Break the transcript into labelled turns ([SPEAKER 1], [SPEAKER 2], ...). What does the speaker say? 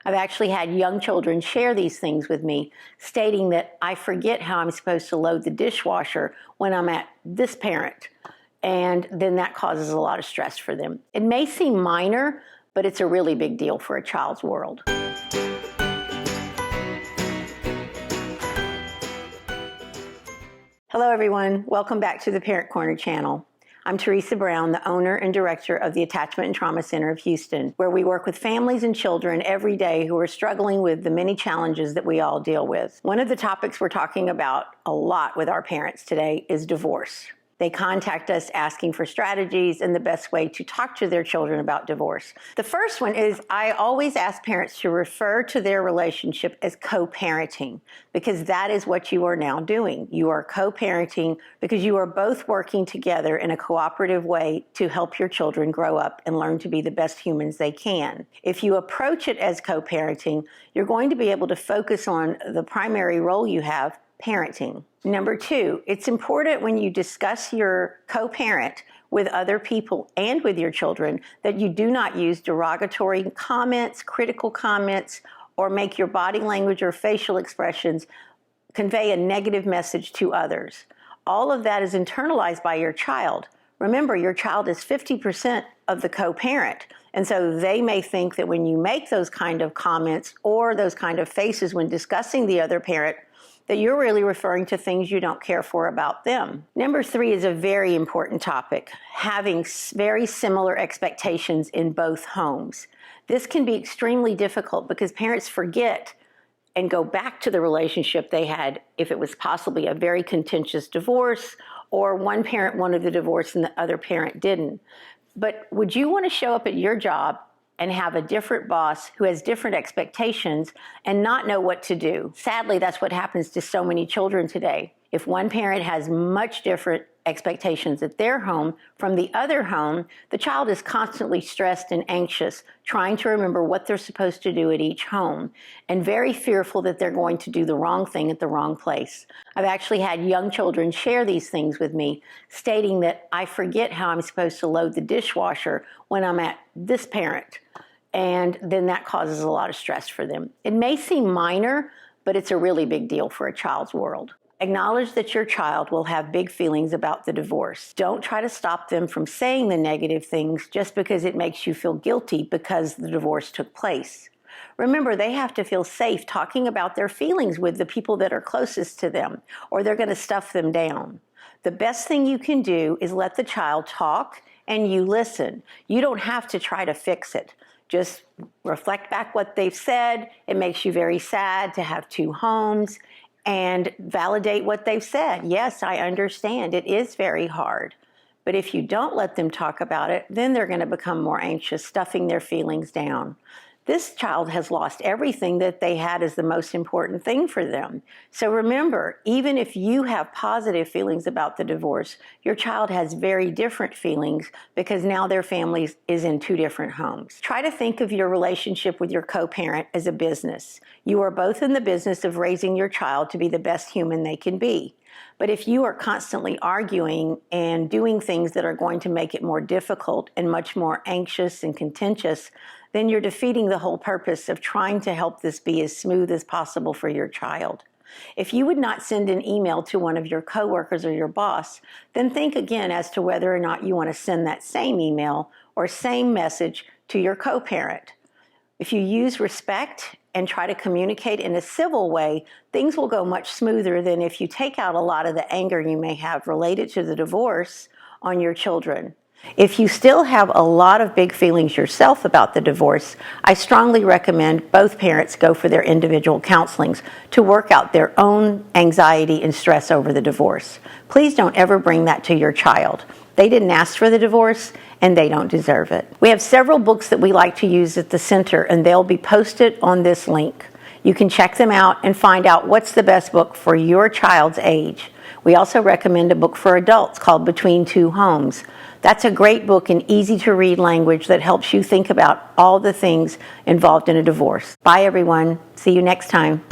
[SPEAKER 1] I've actually had young children share these things with me, stating that I forget how I'm supposed to load the dishwasher when I'm at this parent. And then that causes a lot of stress for them. It may seem minor, but it's a really big deal for a child's world. Hello everyone, welcome back to the Parent Corner channel. I'm Teresa Brown, the owner and director of the Attachment and Trauma Center of Houston, where we work with families and children every day who are struggling with the many challenges that we all deal with. One of the topics we're talking about a lot with our parents today is divorce. They contact us asking for strategies and the best way to talk to their children about divorce. The first one is I always ask parents to refer to their relationship as co-parenting, because that is what you are now doing. You are co-parenting because you are both working together in a cooperative way to help your children grow up and learn to be the best humans they can. If you approach it as co-parenting, you're going to be able to focus on the primary role you have, parenting. Number two, it's important when you discuss your co-parent with other people and with your children that you do not use derogatory comments, critical comments, or make your body language or facial expressions convey a negative message to others. All of that is internalized by your child. Remember, your child is 50% of the co-parent. And so they may think that when you make those kind of comments or those kind of faces when discussing the other parent, that you're really referring to things you don't care for about them. Number three is a very important topic, having very similar expectations in both homes. This can be extremely difficult because parents forget and go back to the relationship they had if it was possibly a very contentious divorce or one parent wanted the divorce and the other parent didn't. But would you want to show up at your job and have a different boss who has different expectations and not know what to do? Sadly, that's what happens to so many children today. If one parent has much different expectations at their home from the other home, the child is constantly stressed and anxious, trying to remember what they're supposed to do at each home, and very fearful that they're going to do the wrong thing at the wrong place. I've actually had young children share these things with me, stating that I forget how I'm supposed to load the dishwasher when I'm at this parent. And then that causes a lot of stress for them. It may seem minor, but it's a really big deal for a child's world. Acknowledge that your child will have big feelings about the divorce. Don't try to stop them from saying the negative things just because it makes you feel guilty because the divorce took place. Remember, they have to feel safe talking about their feelings with the people that are closest to them, or they're going to stuff them down. The best thing you can do is let the child talk and you listen. You don't have to try to fix it. Just reflect back what they've said. It makes you very sad to have two homes, and validate what they've said. Yes, I understand. It is very hard. But if you don't let them talk about it, then they're going to become more anxious, stuffing their feelings down. This child has lost everything that they had as the most important thing for them. So remember, even if you have positive feelings about the divorce, your child has very different feelings because now their family is in two different homes. Try to think of your relationship with your co-parent as a business. You are both in the business of raising your child to be the best human they can be. But if you are constantly arguing and doing things that are going to make it more difficult and much more anxious and contentious, then you're defeating the whole purpose of trying to help this be as smooth as possible for your child. If you would not send an email to one of your coworkers or your boss, then think again as to whether or not you want to send that same email or same message to your co-parent. If you use respect and try to communicate in a civil way, things will go much smoother than if you take out a lot of the anger you may have related to the divorce on your children. If you still have a lot of big feelings yourself about the divorce, I strongly recommend both parents go for their individual counselings to work out their own anxiety and stress over the divorce. Please don't ever bring that to your child. They didn't ask for the divorce, and they don't deserve it. We have several books that we like to use at the center, and they'll be posted on this link. You can check them out and find out what's the best book for your child's age. We also recommend a book for adults called Between Two Homes. That's a great book in easy-to-read language that helps you think about all the things involved in a divorce. Bye, everyone. See you next time.